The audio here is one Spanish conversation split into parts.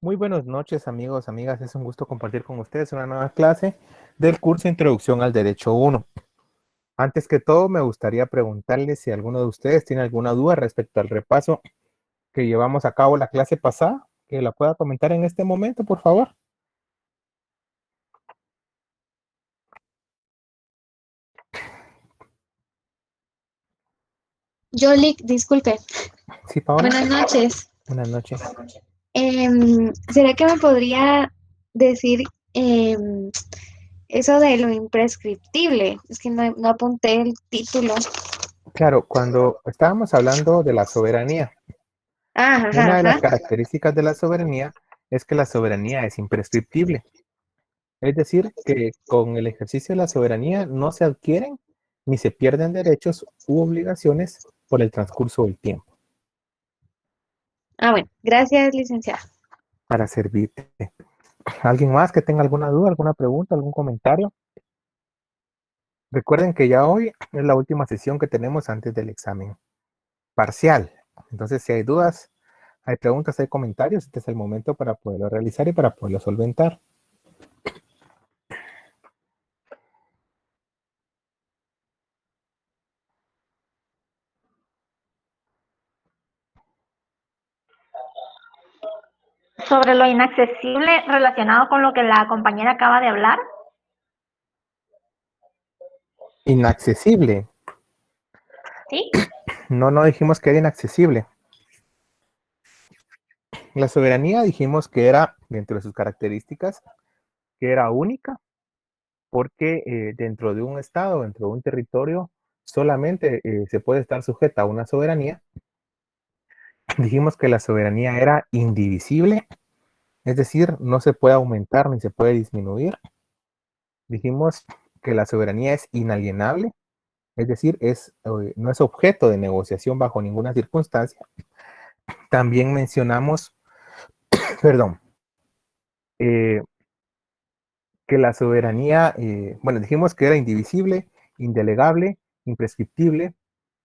Muy buenas noches, amigos, amigas. Es un gusto compartir con ustedes una nueva clase del curso Introducción al Derecho 1. Antes que todo, me gustaría preguntarles si alguno de ustedes tiene alguna duda respecto al repaso que llevamos a cabo la clase pasada, que la pueda comentar en este momento, por favor. Yolik, disculpe. Sí, Paola. Buenas noches. Buenas noches. ¿Será que me podría decir em, eso de lo imprescriptible? Es que no apunté el título. Claro, cuando estábamos hablando de la soberanía, Ajá, ajá, una de las ajá. características de la soberanía es que la soberanía es imprescriptible. Es decir, que con el ejercicio de la soberanía no se adquieren ni se pierden derechos u obligaciones por el transcurso del tiempo. Ah, bueno, gracias, licenciada. Para servirte. ¿Alguien más que tenga alguna duda, alguna pregunta, algún comentario? Recuerden que ya hoy es la última sesión que tenemos antes del examen parcial. Entonces, si hay dudas, hay preguntas, hay comentarios, este es el momento para poderlo realizar y para poderlo solventar. Sobre lo inaccesible relacionado con lo que la compañera acaba de hablar. Inaccesible. ¿Sí? No dijimos que era inaccesible. La soberanía dijimos que era, dentro de sus características, que era única, porque dentro de un estado, dentro de un territorio, solamente se puede estar sujeta a una soberanía. Dijimos que la soberanía era indivisible, es decir, no se puede aumentar ni se puede disminuir. Dijimos que la soberanía es inalienable, es decir, no es objeto de negociación bajo ninguna circunstancia. También mencionamos, perdón, eh, que la soberanía, bueno, dijimos que era indivisible, indelegable, imprescriptible,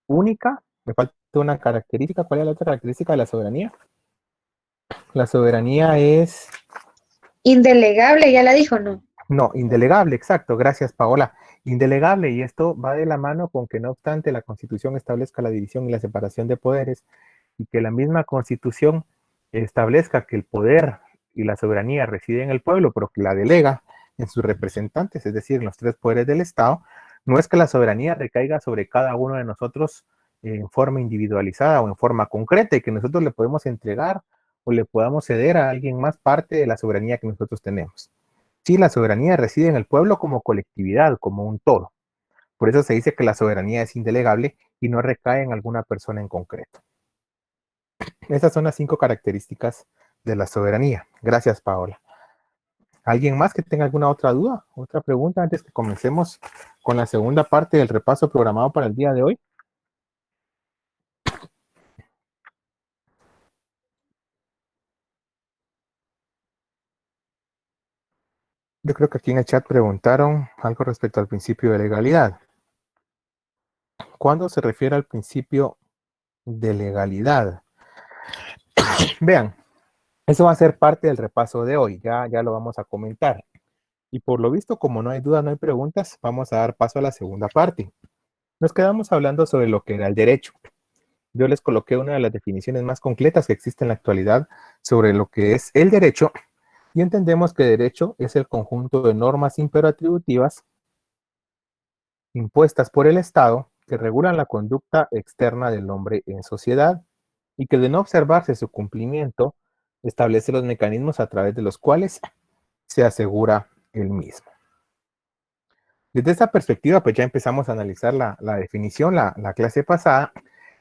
única. Me falta una característica. ¿Cuál es la otra característica de la soberanía? La soberanía es, Indelegable, ya la dijo, ¿no? no, indelegable, exacto. Gracias, Paola. Indelegable, y esto va de la mano con que no obstante la Constitución establezca la división y la separación de poderes y que la misma Constitución establezca que el poder y la soberanía reside en el pueblo, pero que la delega en sus representantes, es decir, en los tres poderes del Estado, no es que la soberanía recaiga sobre cada uno de nosotros en forma individualizada o en forma concreta y que nosotros le podemos entregar o le podamos ceder a alguien más parte de la soberanía que nosotros tenemos. Sí, la soberanía reside en el pueblo como colectividad, como un todo. Por eso se dice que la soberanía es indelegable y no recae en alguna persona en concreto. Esas son las 5 características de la soberanía. Gracias, Paola. ¿Alguien más que tenga alguna otra duda, otra pregunta antes que comencemos con la segunda parte del repaso programado para el día de hoy? Yo creo que aquí en el chat preguntaron algo respecto al principio de legalidad. ¿Cuándo se refiere al principio de legalidad? Vean, eso va a ser parte del repaso de hoy, ya lo vamos a comentar. Y por lo visto, como no hay dudas, no hay preguntas, vamos a dar paso a la segunda parte. Nos quedamos hablando sobre lo que era el derecho. Yo les coloqué una de las definiciones más completas que existe en la actualidad sobre lo que es el derecho y entendemos que derecho es el conjunto de normas imperativas impuestas por el Estado que regulan la conducta externa del hombre en sociedad y que de no observarse su cumplimiento establece los mecanismos a través de los cuales se asegura el mismo. Desde esta perspectiva, pues ya empezamos a analizar la definición, la clase pasada,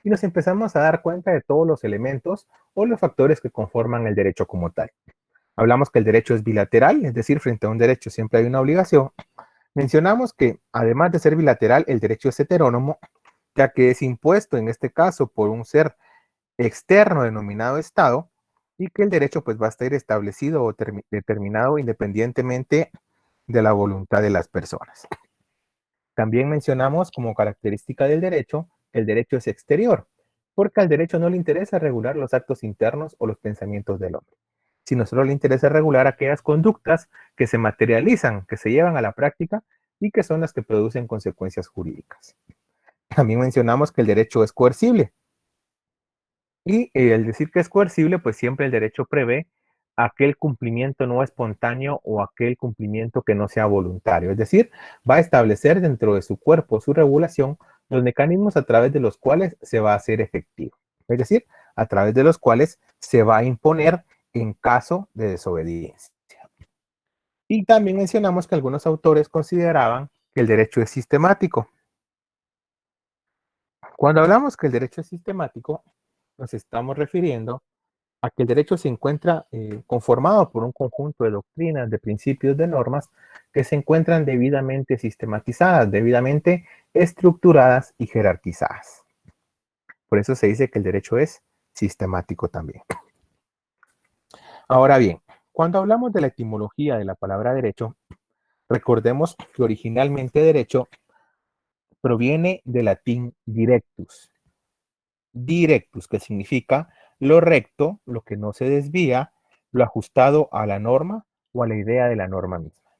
y nos empezamos a dar cuenta de todos los elementos o los factores que conforman el derecho como tal. Hablamos que el derecho es bilateral, es decir, frente a un derecho siempre hay una obligación. Mencionamos que, además de ser bilateral, el derecho es heterónomo, ya que es impuesto en este caso por un ser externo denominado Estado, y que el derecho pues va a estar establecido o determinado independientemente de la voluntad de las personas. También mencionamos como característica del derecho, el derecho es exterior, porque al derecho no le interesa regular los actos internos o los pensamientos del hombre. sino solo le interesa regular aquellas conductas que se materializan, que se llevan a la práctica y que son las que producen consecuencias jurídicas. También mencionamos que el derecho es coercible. Y al decir que es coercible, pues siempre el derecho prevé aquel cumplimiento no espontáneo o aquel cumplimiento que no sea voluntario. Es decir, va a establecer dentro de su cuerpo, su regulación, los mecanismos a través de los cuales se va a hacer efectivo. Es decir, a través de los cuales se va a imponer en caso de desobediencia. Y también mencionamos que algunos autores consideraban que el derecho es sistemático. Cuando hablamos que el derecho es sistemático, nos estamos refiriendo a que el derecho se encuentra conformado por un conjunto de doctrinas, de principios, de normas que se encuentran debidamente sistematizadas, debidamente estructuradas y jerarquizadas. Por eso se dice que el derecho es sistemático también. Ahora bien, cuando hablamos de la etimología de la palabra derecho, recordemos que originalmente derecho proviene del latín directus. Directus, que significa lo recto, lo que no se desvía, lo ajustado a la norma o a la idea de la norma misma.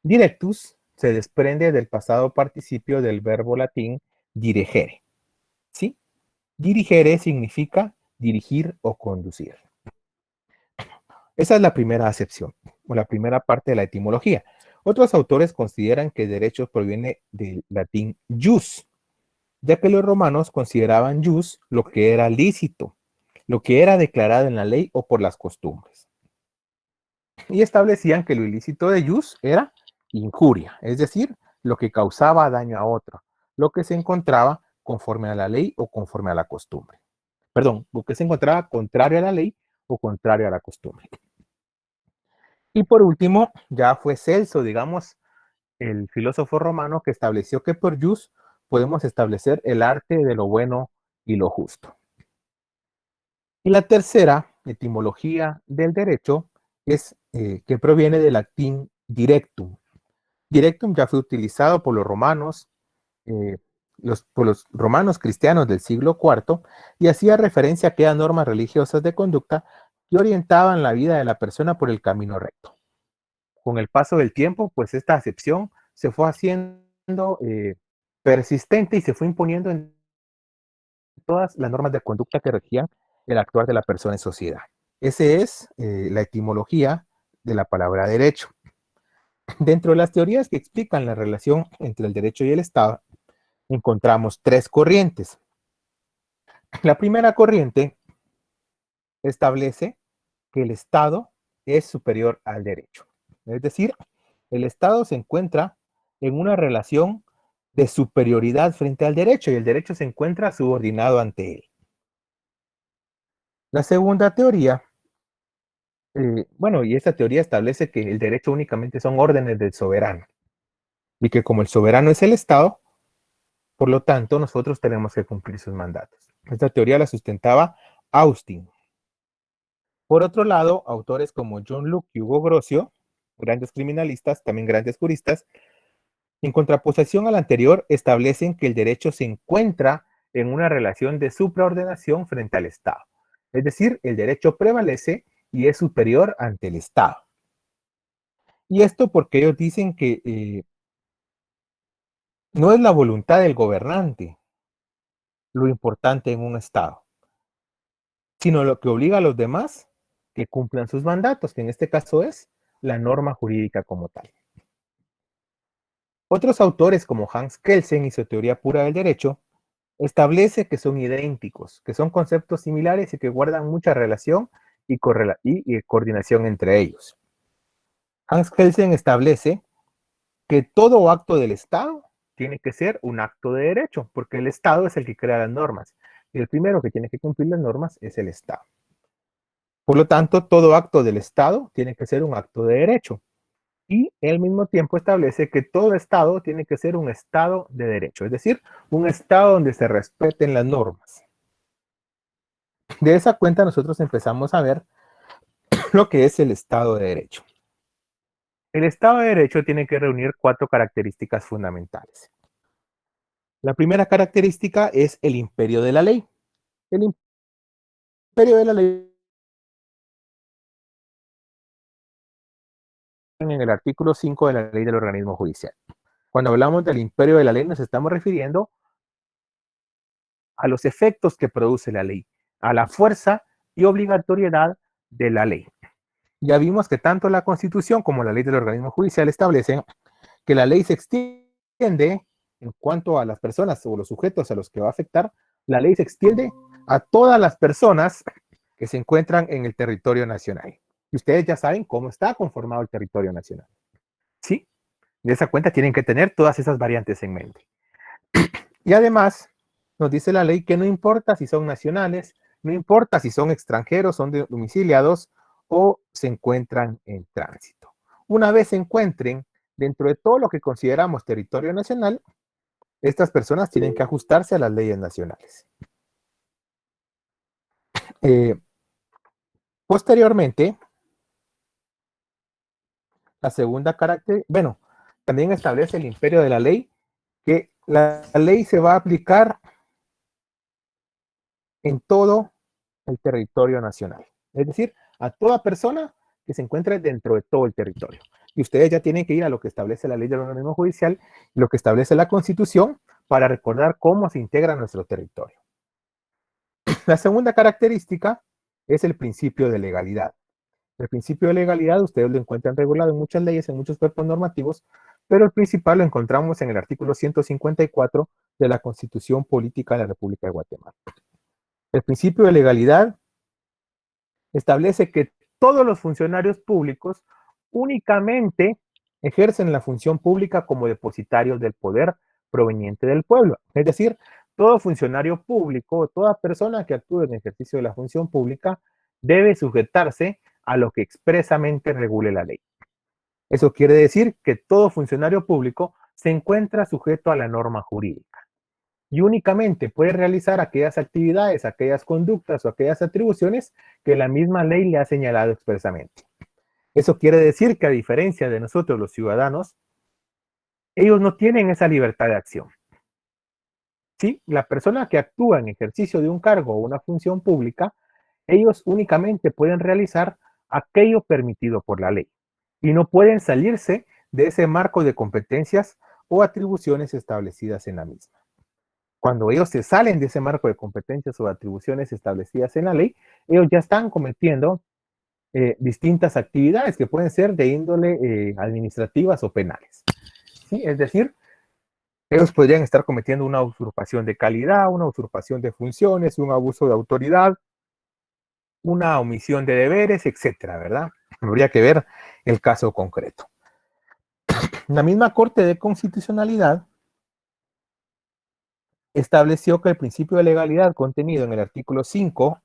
Directus se desprende del pasado participio del verbo latín dirigere. ¿Sí? Dirigere significa dirigir o conducir. Esa es la primera acepción, o la primera parte de la etimología. Otros autores consideran que derecho proviene del latín jus, ya que los romanos consideraban jus lo que era lícito, lo que era declarado en la ley o por las costumbres. Y establecían que lo ilícito de jus era injuria, es decir, lo que causaba daño a otro, lo que se encontraba conforme a la ley o conforme a la costumbre. Perdón, lo que se encontraba contrario a la ley o contrario a la costumbre. Y por último, ya fue Celso, digamos, el filósofo romano que estableció que por jus podemos establecer el arte de lo bueno y lo justo. Y la tercera etimología del derecho es que proviene del latín directum. Directum ya fue utilizado por los romanos, por los romanos cristianos del siglo IV y hacía referencia a aquellas normas religiosas de conducta que orientaban la vida de la persona por el camino recto. Con el paso del tiempo, pues esta acepción se fue haciendo persistente y se fue imponiendo en todas las normas de conducta que regían el actuar de la persona en sociedad. Esa es la etimología de la palabra derecho. Dentro de las teorías que explican la relación entre el derecho y el Estado, encontramos tres corrientes. La primera corriente establece que el Estado es superior al derecho. Es decir, el Estado se encuentra en una relación de superioridad frente al derecho y el derecho se encuentra subordinado ante él. La segunda teoría, y esta teoría establece que el derecho únicamente son órdenes del soberano y que como el soberano es el Estado, por lo tanto nosotros tenemos que cumplir sus mandatos. Esta teoría la sustentaba Austin. Por otro lado, autores como John Locke y Hugo Grocio, grandes criminalistas, también grandes juristas, en contraposición al anterior, establecen que el derecho se encuentra en una relación de supraordenación frente al Estado. Es decir, el derecho prevalece y es superior ante el Estado. Y esto porque ellos dicen que no es la voluntad del gobernante lo importante en un Estado, sino lo que obliga a los demás que cumplan sus mandatos, que en este caso es la norma jurídica como tal. Otros autores como Hans Kelsen y su teoría pura del derecho establece que son idénticos, que son conceptos similares y que guardan mucha relación y coordinación entre ellos. Hans Kelsen establece que todo acto del Estado tiene que ser un acto de derecho, porque el Estado es el que crea las normas y el primero que tiene que cumplir las normas es el Estado. Por lo tanto, todo acto del Estado tiene que ser un acto de derecho. Y al mismo tiempo establece que todo Estado tiene que ser un Estado de derecho, es decir, un Estado donde se respeten las normas. De esa cuenta nosotros empezamos a ver lo que es el Estado de Derecho. El Estado de Derecho tiene que reunir 4 características fundamentales. La primera característica es el imperio de la ley. El imperio de la ley en el artículo 5 de la ley del organismo judicial. Cuando hablamos del imperio de la ley nos estamos refiriendo a los efectos que produce la ley, a la fuerza y obligatoriedad de la ley. Ya vimos que tanto la Constitución como la ley del organismo judicial establecen que la ley se extiende en cuanto a las personas o los sujetos a los que va a afectar, la ley se extiende a todas las personas que se encuentran en el territorio nacional. Y ustedes ya saben cómo está conformado el territorio nacional. ¿Sí? De esa cuenta tienen que tener todas esas variantes en mente. Y además, nos dice la ley que no importa si son nacionales, no importa si son extranjeros, son domiciliados o se encuentran en tránsito. Una vez se encuentren dentro de todo lo que consideramos territorio nacional, estas personas tienen que ajustarse a las leyes nacionales. Posteriormente, la segunda carácter, bueno, también establece el imperio de la ley, que la ley se va a aplicar en todo el territorio nacional. Es decir, a toda persona que se encuentre dentro de todo el territorio. Y ustedes ya tienen que ir a lo que establece la ley del organismo judicial y lo que establece la Constitución para recordar cómo se integra nuestro territorio. La segunda característica es el principio de legalidad. El principio de legalidad ustedes lo encuentran regulado en muchas leyes, en muchos cuerpos normativos, pero el principal lo encontramos en el artículo 154 de la Constitución Política de la República de Guatemala. El principio de legalidad establece que todos los funcionarios públicos únicamente ejercen la función pública como depositarios del poder proveniente del pueblo. Es decir, todo funcionario público, toda persona que actúe en ejercicio de la función pública debe sujetarse a lo que expresamente regule la ley. Eso quiere decir que todo funcionario público se encuentra sujeto a la norma jurídica y únicamente puede realizar aquellas actividades, aquellas conductas o aquellas atribuciones que la misma ley le ha señalado expresamente. Eso quiere decir que a diferencia de nosotros los ciudadanos, ellos no tienen esa libertad de acción. ¿Sí? La persona que actúa en ejercicio de un cargo o una función pública, ellos únicamente pueden realizar aquello permitido por la ley y no pueden salirse de ese marco de competencias o atribuciones establecidas en la misma. Cuando ellos se salen de ese marco de competencias o atribuciones establecidas en la ley, ellos ya están cometiendo distintas actividades que pueden ser de índole administrativas o penales. ¿Sí? Es decir, ellos podrían estar cometiendo una usurpación de calidad, una usurpación de funciones, un abuso de autoridad, una omisión de deberes, etcétera, ¿verdad? Habría que ver el caso concreto. La misma Corte de Constitucionalidad estableció que el principio de legalidad contenido en el artículo 5,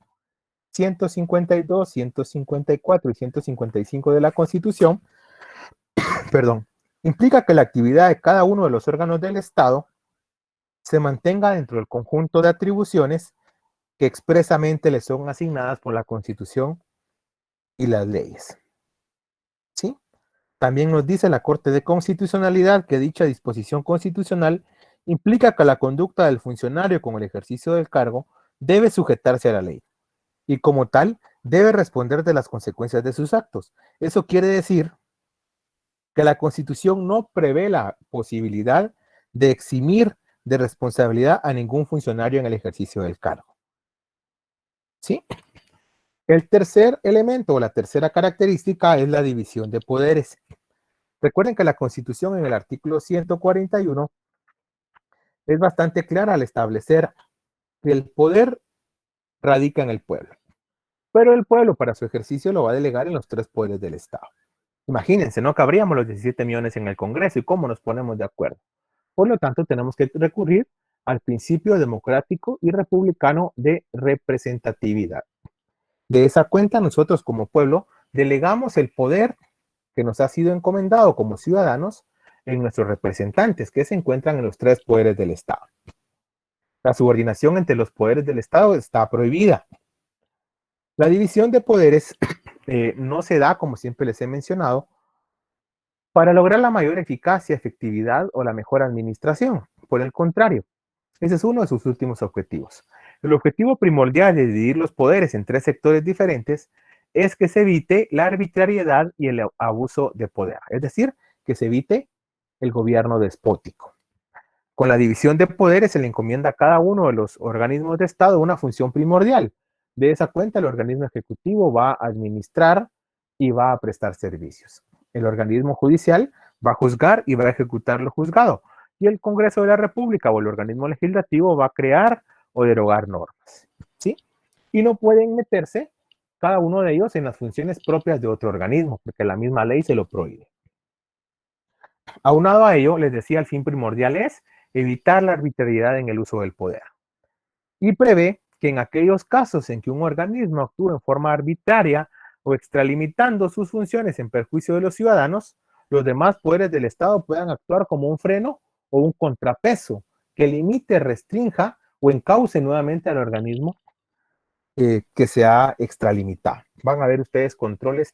152, 154 y 155 de la Constitución, perdón, implica que la actividad de cada uno de los órganos del Estado se mantenga dentro del conjunto de atribuciones que expresamente les son asignadas por la Constitución y las leyes. ¿Sí? También nos dice la Corte de Constitucionalidad que dicha disposición constitucional implica que la conducta del funcionario con el ejercicio del cargo debe sujetarse a la ley y como tal debe responder de las consecuencias de sus actos. Eso quiere decir que la Constitución no prevé la posibilidad de eximir de responsabilidad a ningún funcionario en el ejercicio del cargo. ¿Sí? El tercer elemento o la tercera característica es la división de poderes. Recuerden que la Constitución en el artículo 141 es bastante clara al establecer que el poder radica en el pueblo, pero el pueblo para su ejercicio lo va a delegar en los tres poderes del Estado. Imagínense, no cabríamos los 17 millones en el Congreso y cómo nos ponemos de acuerdo. Por lo tanto, tenemos que recurrir al principio democrático y republicano de representatividad. De esa cuenta, nosotros como pueblo delegamos el poder que nos ha sido encomendado como ciudadanos en nuestros representantes, que se encuentran en los tres poderes del Estado. La subordinación entre los poderes del Estado está prohibida. La división de poderes no se da, como siempre les he mencionado, para lograr la mayor eficacia, efectividad o la mejor administración. Por el contrario, ese es uno de sus últimos objetivos. El objetivo primordial de dividir los poderes en tres sectores diferentes es que se evite la arbitrariedad y el abuso de poder, es decir, que se evite el gobierno despótico. Con la división de poderes se le encomienda a cada uno de los organismos de Estado una función primordial. De esa cuenta, el organismo ejecutivo va a administrar y va a prestar servicios. El organismo judicial va a juzgar y va a ejecutar lo juzgado. Y el Congreso de la República o el organismo legislativo va a crear o derogar normas. ¿Sí? Y no pueden meterse cada uno de ellos en las funciones propias de otro organismo, porque la misma ley se lo prohíbe. Aunado a ello, les decía, el fin primordial es evitar la arbitrariedad en el uso del poder. Y prevé que en aquellos casos en que un organismo actúe en forma arbitraria o extralimitando sus funciones en perjuicio de los ciudadanos, los demás poderes del Estado puedan actuar como un freno o un contrapeso que limite, restrinja o encauce nuevamente al organismo que se ha extralimitado. Van a ver ustedes controles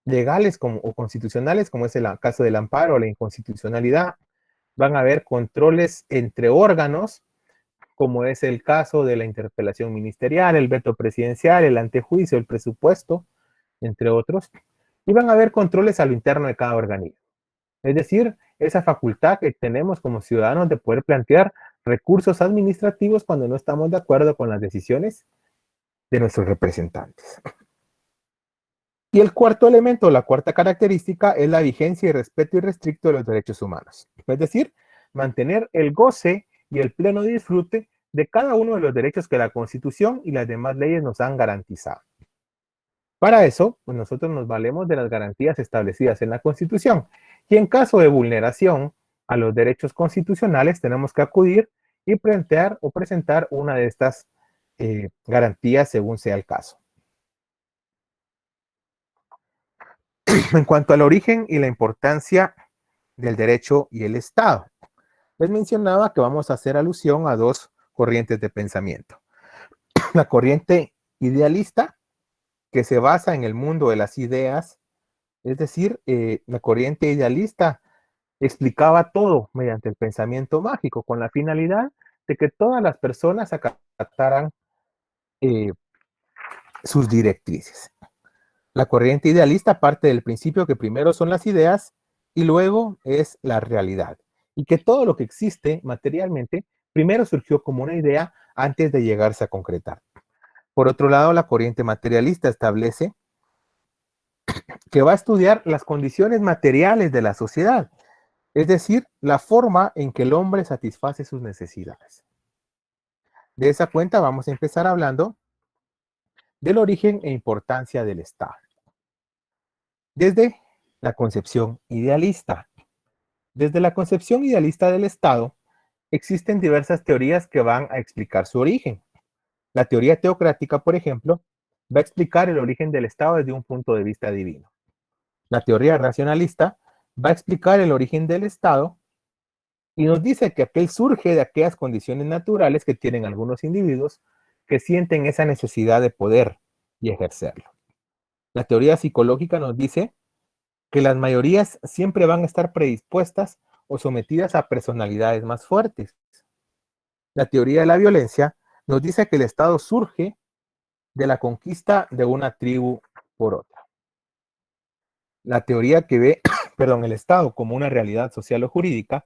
legales o constitucionales, como es el caso del amparo o la inconstitucionalidad. Van a haber controles entre órganos, como es el caso de la interpelación ministerial, el veto presidencial, el antejuicio, el presupuesto, entre otros. Y van a haber controles a lo interno de cada organismo. Es decir, esa facultad que tenemos como ciudadanos de poder plantear recursos administrativos cuando no estamos de acuerdo con las decisiones de nuestros representantes. Y el cuarto elemento, la cuarta característica, es la vigencia y respeto irrestricto de los derechos humanos. Es decir, mantener el goce y el pleno disfrute de cada uno de los derechos que la Constitución y las demás leyes nos han garantizado. Para eso, pues nosotros nos valemos de las garantías establecidas en la Constitución. Y en caso de vulneración a los derechos constitucionales, tenemos que acudir y plantear o presentar una de estas garantías según sea el caso. En cuanto al origen y la importancia del derecho y el Estado, les mencionaba que vamos a hacer alusión a dos corrientes de pensamiento. La corriente idealista, que se basa en el mundo de las ideas, es decir, la corriente idealista explicaba todo mediante el pensamiento mágico, con la finalidad de que todas las personas acataran sus directrices. La corriente idealista parte del principio que primero son las ideas y luego es la realidad. Y que todo lo que existe materialmente primero surgió como una idea antes de llegarse a concretar. Por otro lado, la corriente materialista establece que va a estudiar las condiciones materiales de la sociedad, es decir, la forma en que el hombre satisface sus necesidades. De esa cuenta vamos a empezar hablando del origen e importancia del Estado. Desde la concepción idealista. Desde la concepción idealista del Estado, existen diversas teorías que van a explicar su origen. La teoría teocrática, por ejemplo, va a explicar el origen del Estado desde un punto de vista divino. La teoría racionalista va a explicar el origen del Estado y nos dice que aquel surge de aquellas condiciones naturales que tienen algunos individuos que sienten esa necesidad de poder y ejercerlo. La teoría psicológica nos dice que las mayorías siempre van a estar predispuestas o sometidas a personalidades más fuertes. La teoría de la violencia nos dice que el Estado surge de la conquista de una tribu por otra. La teoría que ve, el Estado como una realidad social o jurídica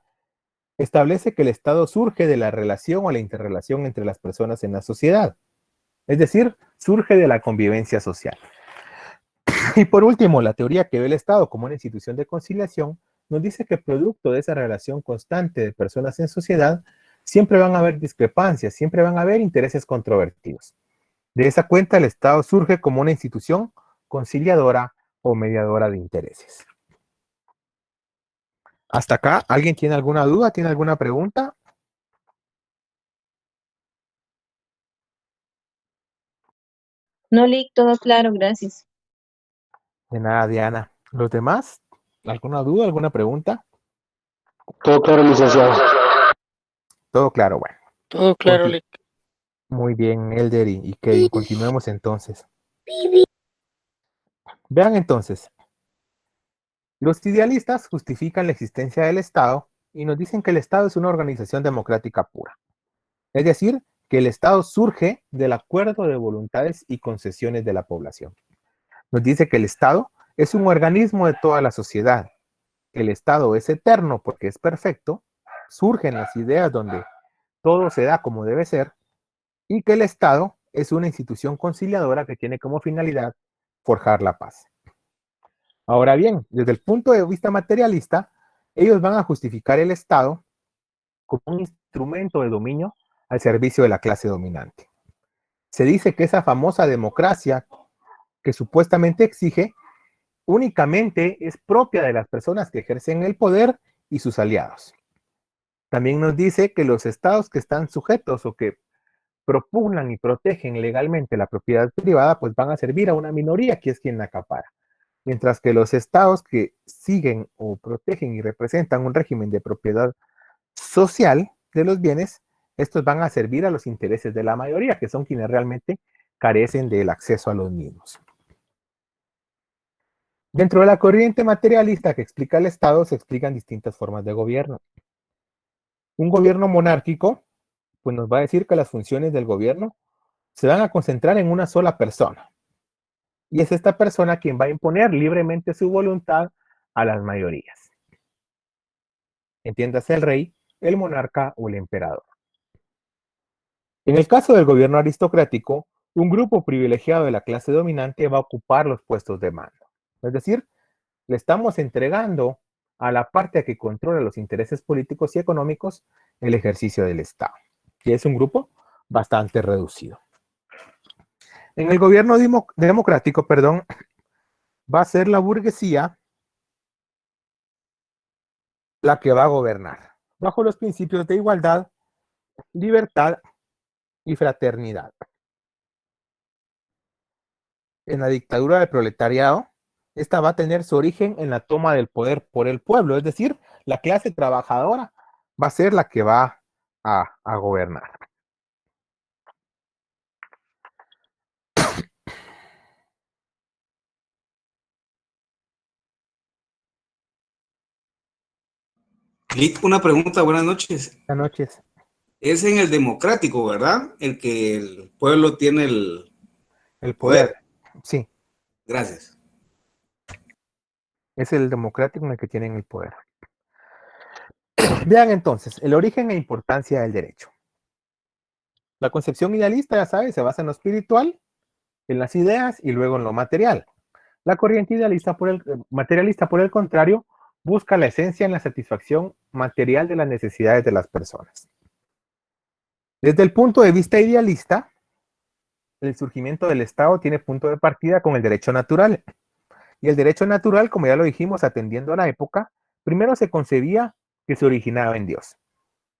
establece que el Estado surge de la relación o la interrelación entre las personas en la sociedad. Es decir, surge de la convivencia social. Y por último, la teoría que ve el Estado como una institución de conciliación nos dice que producto de esa relación constante de personas en sociedad, siempre van a haber discrepancias, siempre van a haber intereses controvertidos. De esa cuenta, el Estado surge como una institución conciliadora o mediadora de intereses. Hasta acá, ¿alguien tiene alguna duda? ¿Tiene alguna pregunta? No, Lick, todo claro, gracias. De nada, Diana. ¿Los demás? ¿Alguna duda? ¿Alguna pregunta? Todo claro, licenciado. Todo claro, bueno. Todo claro, Lick. Muy bien, Elder y Kevin. Continuemos entonces. Vean entonces. Los idealistas justifican la existencia del Estado y nos dicen que el Estado es una organización democrática pura. Es decir, que el Estado surge del acuerdo de voluntades y concesiones de la población. Nos dice que el Estado es un organismo de toda la sociedad. El Estado es eterno porque es perfecto, surgen las ideas donde todo se da como debe ser, y que el Estado es una institución conciliadora que tiene como finalidad forjar la paz. Ahora bien, desde el punto de vista materialista, ellos van a justificar el Estado como un instrumento de dominio al servicio de la clase dominante. Se dice que esa famosa democracia que supuestamente exige únicamente es propia de las personas que ejercen el poder y sus aliados. También nos dice que los estados que están sujetos o que propugnan y protegen legalmente la propiedad privada, pues van a servir a una minoría que es quien la acapara. Mientras que los estados que siguen o protegen y representan un régimen de propiedad social de los bienes, estos van a servir a los intereses de la mayoría, que son quienes realmente carecen del acceso a los mismos. Dentro de la corriente materialista que explica el Estado, se explican distintas formas de gobierno. Un gobierno monárquico, pues nos va a decir que las funciones del gobierno se van a concentrar en una sola persona. Y es esta persona quien va a imponer libremente su voluntad a las mayorías. Entiéndase el rey, el monarca o el emperador. En el caso del gobierno aristocrático, un grupo privilegiado de la clase dominante va a ocupar los puestos de mando. Es decir, le estamos entregando a la parte que controla los intereses políticos y económicos el ejercicio del Estado, que es un grupo bastante reducido. En el gobierno democrático, va a ser la burguesía la que va a gobernar, bajo los principios de igualdad, libertad y fraternidad. En la dictadura del proletariado, esta va a tener su origen en la toma del poder por el pueblo, es decir, la clase trabajadora va a ser la que va a gobernar. Lick, una pregunta, buenas noches. Buenas noches. Es en el democrático, ¿verdad? El que el pueblo tiene el poder. poder. Sí. Gracias. Es el democrático en el que tienen el poder. Vean entonces, el origen e importancia del derecho. La concepción idealista, ya sabes, se basa en lo espiritual, en las ideas y luego en lo material. La corriente idealista materialista, por el contrario, busca la esencia en la satisfacción material de las necesidades de las personas. Desde el punto de vista idealista, el surgimiento del Estado tiene punto de partida con el derecho natural. Y el derecho natural, como ya lo dijimos, atendiendo a la época, primero se concebía que se originaba en Dios.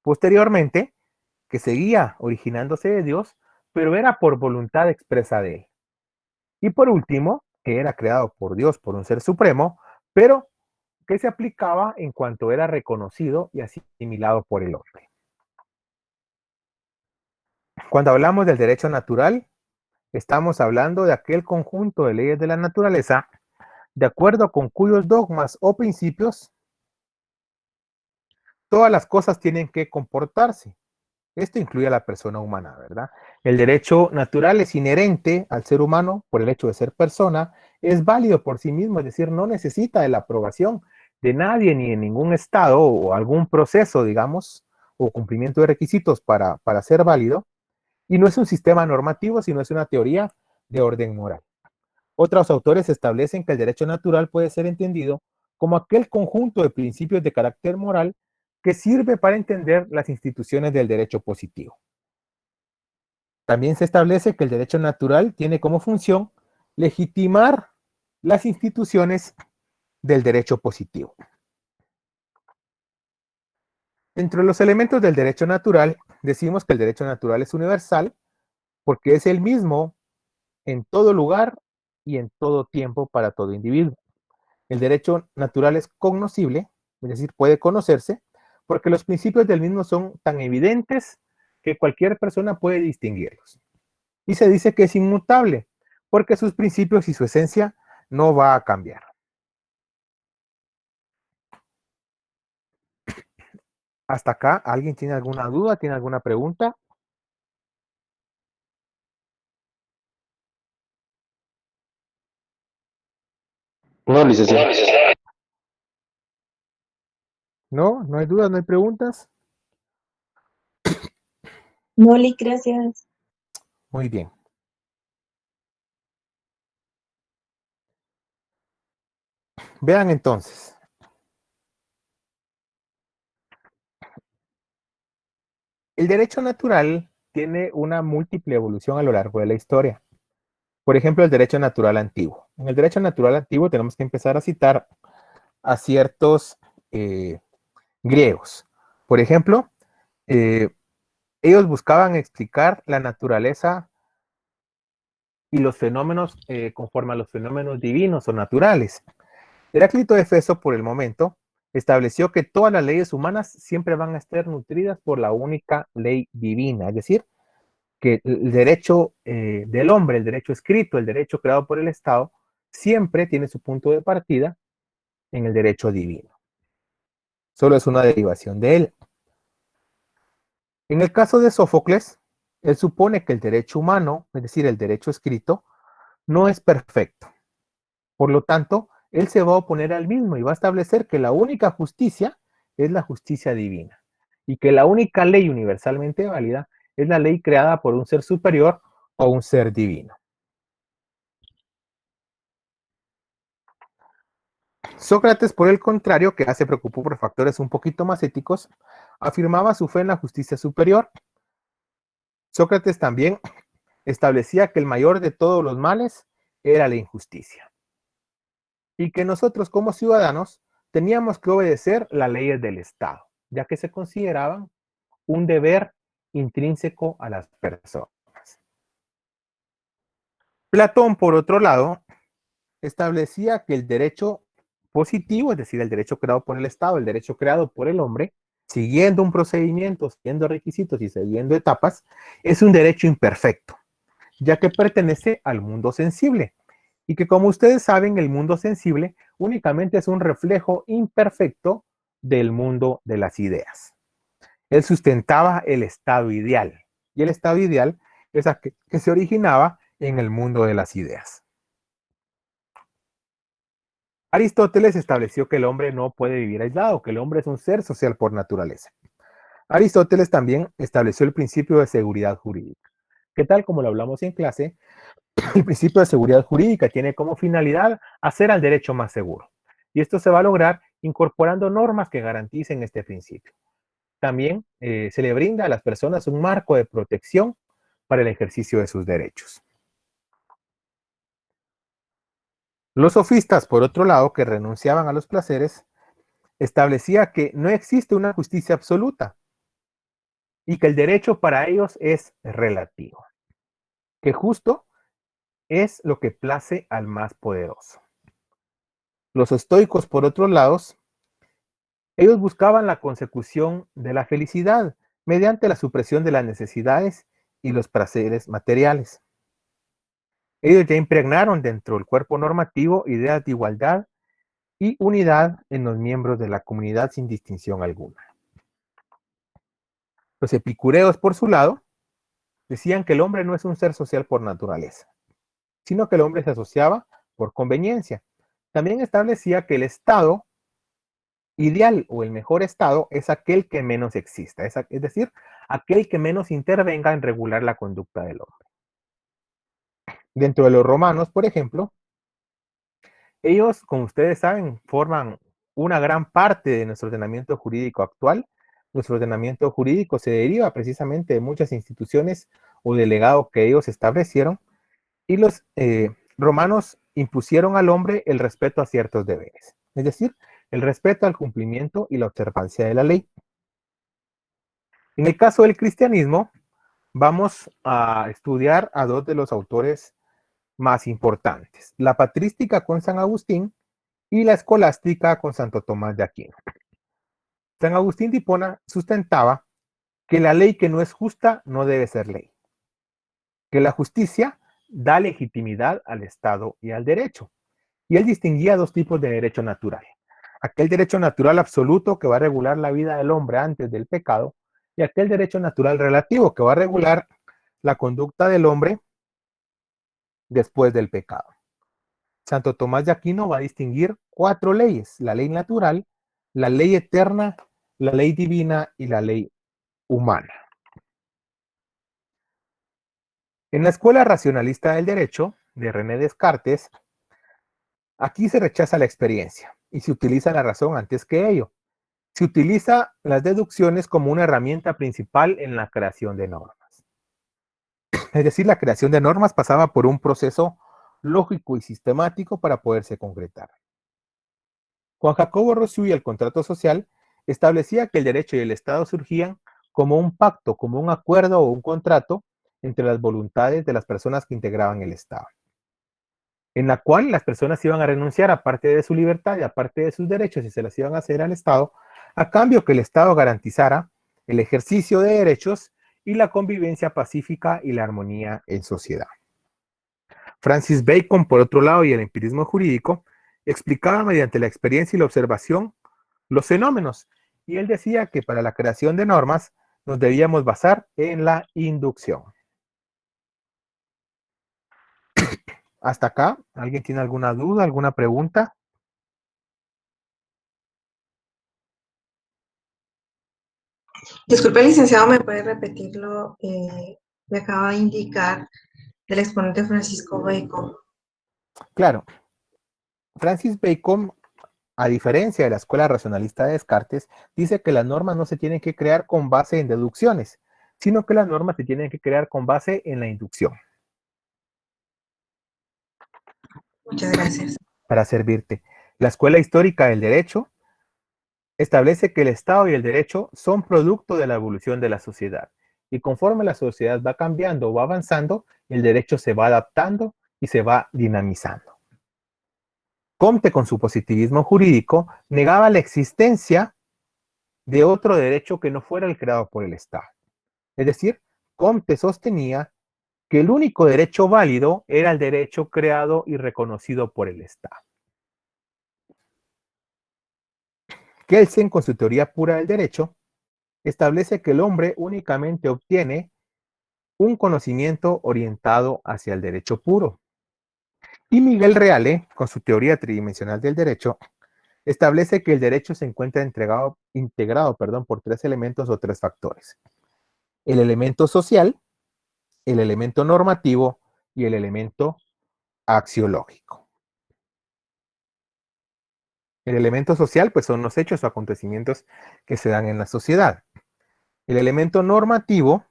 Posteriormente, que seguía originándose de Dios, pero era por voluntad expresa de él. Y por último, que era creado por Dios, por un ser supremo, pero que se aplicaba en cuanto era reconocido y asimilado por el hombre. Cuando hablamos del derecho natural, estamos hablando de aquel conjunto de leyes de la naturaleza, de acuerdo con cuyos dogmas o principios todas las cosas tienen que comportarse. Esto incluye a la persona humana, ¿verdad? El derecho natural es inherente al ser humano por el hecho de ser persona, es válido por sí mismo, es decir, no necesita de la aprobación de nadie ni en ningún estado o algún proceso, digamos, o cumplimiento de requisitos para ser válido, y no es un sistema normativo, sino es una teoría de orden moral. Otros autores establecen que el derecho natural puede ser entendido como aquel conjunto de principios de carácter moral que sirve para entender las instituciones del derecho positivo. También se establece que el derecho natural tiene como función legitimar las instituciones del derecho positivo. Dentro de los elementos del derecho natural, decimos que el derecho natural es universal porque es el mismo en todo lugar y en todo tiempo para todo individuo. El derecho natural es cognoscible, es decir, puede conocerse, porque los principios del mismo son tan evidentes que cualquier persona puede distinguirlos. Y se dice que es inmutable, porque sus principios y su esencia no va a cambiar. Hasta acá, ¿alguien tiene alguna duda? ¿Tiene alguna pregunta? No, licenciado. ¿No? ¿No hay dudas? ¿No hay preguntas? No, Lick, gracias. Muy bien. Vean entonces. El derecho natural tiene una múltiple evolución a lo largo de la historia. Por ejemplo, el derecho natural antiguo. En el derecho natural antiguo tenemos que empezar a citar a ciertos griegos. Por ejemplo, eh, ellos buscaban explicar la naturaleza y los fenómenos conforme a los fenómenos divinos o naturales. Heráclito de Éfeso, por el momento, estableció que todas las leyes humanas siempre van a estar nutridas por la única ley divina, es decir, que el derecho del hombre, el derecho escrito, el derecho creado por el Estado, siempre tiene su punto de partida en el derecho divino. Solo es una derivación de él. En el caso de Sófocles, él supone que el derecho humano, es decir, el derecho escrito, no es perfecto. Por lo tanto, él se va a oponer al mismo y va a establecer que la única justicia es la justicia divina y que la única ley universalmente válida es la ley creada por un ser superior o un ser divino. Sócrates, por el contrario, que se preocupó por factores un poquito más éticos, afirmaba su fe en la justicia superior. Sócrates también establecía que el mayor de todos los males era la injusticia y que nosotros como ciudadanos teníamos que obedecer las leyes del Estado, ya que se consideraban un deber intrínseco a las personas. Platón, por otro lado, establecía que el derecho positivo, es decir, el derecho creado por el Estado, el derecho creado por el hombre, siguiendo un procedimiento, siguiendo requisitos y siguiendo etapas, es un derecho imperfecto, ya que pertenece al mundo sensible. Y que como ustedes saben, el mundo sensible únicamente es un reflejo imperfecto del mundo de las ideas. Él sustentaba el estado ideal. Y el estado ideal es aquel que se originaba en el mundo de las ideas. Aristóteles estableció que el hombre no puede vivir aislado, que el hombre es un ser social por naturaleza. Aristóteles también estableció el principio de seguridad jurídica, que tal como lo hablamos en clase, el principio de seguridad jurídica tiene como finalidad hacer al derecho más seguro. Y esto se va a lograr incorporando normas que garanticen este principio. También se le brinda a las personas un marco de protección para el ejercicio de sus derechos. Los sofistas, por otro lado, que renunciaban a los placeres, establecía que no existe una justicia absoluta y que el derecho para ellos es relativo, que justo es lo que place al más poderoso. Los estoicos, por otro lado, ellos buscaban la consecución de la felicidad mediante la supresión de las necesidades y los placeres materiales. Ellos ya impregnaron dentro del cuerpo normativo ideas de igualdad y unidad en los miembros de la comunidad sin distinción alguna. Los epicureos, por su lado, decían que el hombre no es un ser social por naturaleza, sino que el hombre se asociaba por conveniencia. También establecía que el estado ideal o el mejor estado es aquel que menos exista, es decir, aquel que menos intervenga en regular la conducta del hombre. Dentro de los romanos, por ejemplo, ellos, como ustedes saben, forman una gran parte de nuestro ordenamiento jurídico actual. Nuestro ordenamiento jurídico se deriva precisamente de muchas instituciones o delegados que ellos establecieron y los romanos impusieron al hombre el respeto a ciertos deberes, es decir, el respeto al cumplimiento y la observancia de la ley. En el caso del cristianismo, vamos a estudiar a dos de los autores más importantes, la patrística con San Agustín y la escolástica con Santo Tomás de Aquino. San Agustín de Hipona sustentaba que la ley que no es justa no debe ser ley, que la justicia da legitimidad al Estado y al derecho. Y él distinguía dos tipos de derecho natural. Aquel derecho natural absoluto que va a regular la vida del hombre antes del pecado y aquel derecho natural relativo que va a regular la conducta del hombre después del pecado. Santo Tomás de Aquino va a distinguir 4 leyes: la ley natural, la ley eterna, la ley divina y la ley humana. En la escuela racionalista del derecho de René Descartes, aquí se rechaza la experiencia y se utiliza la razón antes que ello. Se utiliza las deducciones como una herramienta principal en la creación de normas. Es decir, la creación de normas pasaba por un proceso lógico y sistemático para poderse concretar. Juan Jacobo Rousseau y el contrato social establecía que el derecho y el Estado surgían como un pacto, como un acuerdo o un contrato entre las voluntades de las personas que integraban el Estado, en la cual las personas iban a renunciar a parte de su libertad y a parte de sus derechos y se las iban a hacer al Estado, a cambio que el Estado garantizara el ejercicio de derechos y la convivencia pacífica y la armonía en sociedad. Francis Bacon, por otro lado, y el empirismo jurídico, explicaba mediante la experiencia y la observación los fenómenos, y él decía que para la creación de normas nos debíamos basar en la inducción. Hasta acá, ¿alguien tiene alguna duda, alguna pregunta? Disculpe, licenciado, ¿me puede repetir lo que me acaba de indicar del exponente Francisco Bacon? Claro, Francis Bacon, a diferencia de la escuela racionalista de Descartes, dice que las normas no se tienen que crear con base en deducciones, sino que las normas se tienen que crear con base en la inducción. Muchas gracias. Para servirte. La escuela histórica del derecho establece que el Estado y el derecho son producto de la evolución de la sociedad. Y conforme la sociedad va cambiando o va avanzando, el derecho se va adaptando y se va dinamizando. Comte, con su positivismo jurídico, negaba la existencia de otro derecho que no fuera el creado por el Estado. Es decir, Comte sostenía que el único derecho válido era el derecho creado y reconocido por el Estado. Kelsen, con su teoría pura del derecho, establece que el hombre únicamente obtiene un conocimiento orientado hacia el derecho puro. Y Miguel Reale, con su teoría tridimensional del derecho, establece que el derecho se encuentra integrado por 3 elementos o 3 factores: el elemento social, el elemento normativo y el elemento axiológico. El elemento social, pues, son los hechos o acontecimientos que se dan en la sociedad. El elemento normativo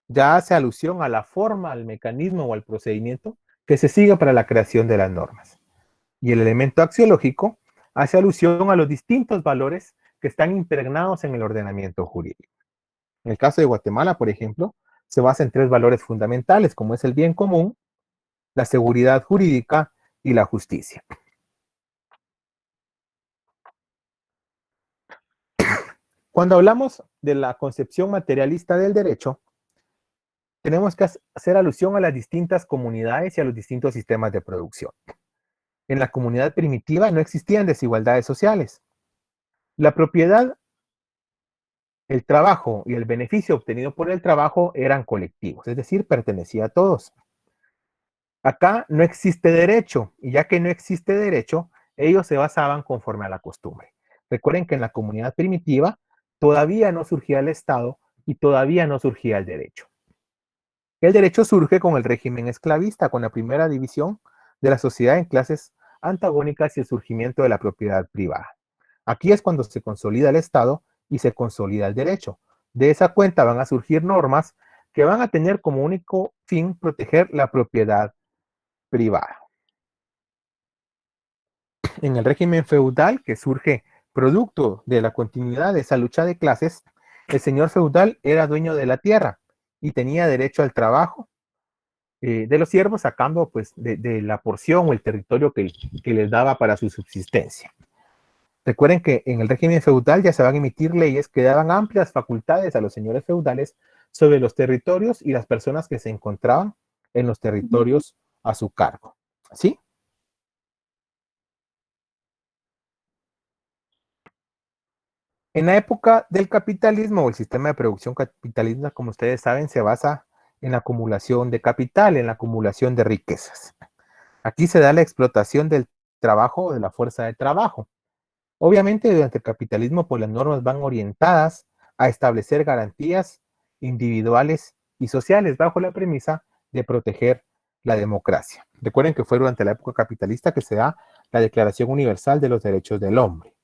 ya hace alusión a la forma, al mecanismo o al procedimiento que se sigue para la creación de las normas. Y el elemento axiológico hace alusión a los distintos valores que están impregnados en el ordenamiento jurídico. En el caso de Guatemala, por ejemplo, se basa en 3 valores fundamentales, como es el bien común, la seguridad jurídica y la justicia. Cuando hablamos de la concepción materialista del derecho, tenemos que hacer alusión a las distintas comunidades y a los distintos sistemas de producción. En la comunidad primitiva no existían desigualdades sociales. La propiedad, el trabajo y el beneficio obtenido por el trabajo eran colectivos, es decir, pertenecía a todos. Acá no existe derecho, y ya que no existe derecho, ellos se basaban conforme a la costumbre. Recuerden que en la comunidad primitiva todavía no surgía el Estado y todavía no surgía el derecho. El derecho surge con el régimen esclavista, con la primera división de la sociedad en clases antagónicas y el surgimiento de la propiedad privada. Aquí es cuando se consolida el Estado y se consolida el derecho. De esa cuenta van a surgir normas que van a tener como único fin proteger la propiedad privada. En el régimen feudal, que surge producto de la continuidad de esa lucha de clases, el señor feudal era dueño de la tierra y tenía derecho al trabajo de los siervos a cambio, pues, de la porción o el territorio que les daba para su subsistencia. Recuerden que en el régimen feudal ya se van a emitir leyes que daban amplias facultades a los señores feudales sobre los territorios y las personas que se encontraban en los territorios a su cargo. ¿Sí? En la época del capitalismo o el sistema de producción capitalista, como ustedes saben, se basa en la acumulación de capital, en la acumulación de riquezas. Aquí se da la explotación del trabajo o de la fuerza de trabajo. Obviamente, durante el capitalismo, pues las normas van orientadas a establecer garantías individuales y sociales bajo la premisa de proteger la democracia. Recuerden que fue durante la época capitalista que se da la Declaración Universal de los Derechos del Hombre.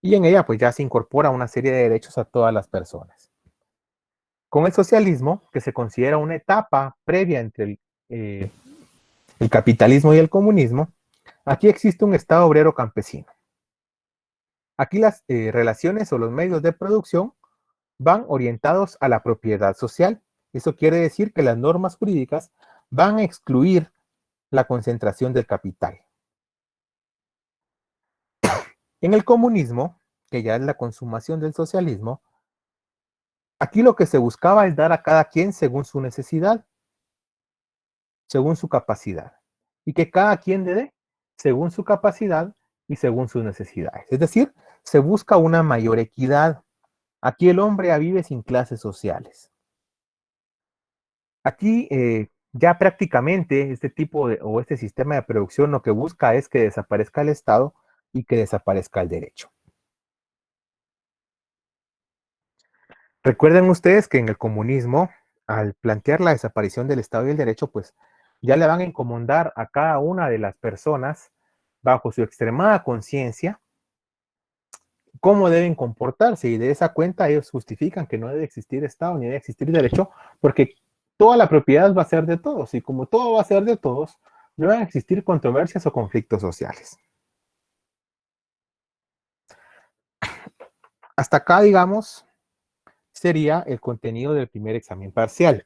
Y en ella pues ya se incorpora una serie de derechos a todas las personas. Con el socialismo, que se considera una etapa previa entre el capitalismo y el comunismo, aquí existe un Estado obrero campesino. Aquí las relaciones o los medios de producción van orientados a la propiedad social. Eso quiere decir que las normas jurídicas van a excluir la concentración del capital. En el comunismo, que ya es la consumación del socialismo, aquí lo que se buscaba es dar a cada quien según su necesidad, según su capacidad, y que cada quien le dé según su capacidad y según sus necesidades. Es decir, se busca una mayor equidad. Aquí el hombre vive sin clases sociales. Aquí ya prácticamente este tipo o este sistema de producción lo que busca es que desaparezca el Estado y que desaparezca el derecho. Recuerden ustedes que en el comunismo, al plantear la desaparición del Estado y el derecho, pues ya le van a encomendar a cada una de las personas, bajo su extremada conciencia, cómo deben comportarse, y de esa cuenta ellos justifican que no debe existir Estado ni debe existir derecho, porque toda la propiedad va a ser de todos, y como todo va a ser de todos, no van a existir controversias o conflictos sociales. Hasta acá, digamos, sería el contenido del primer examen parcial.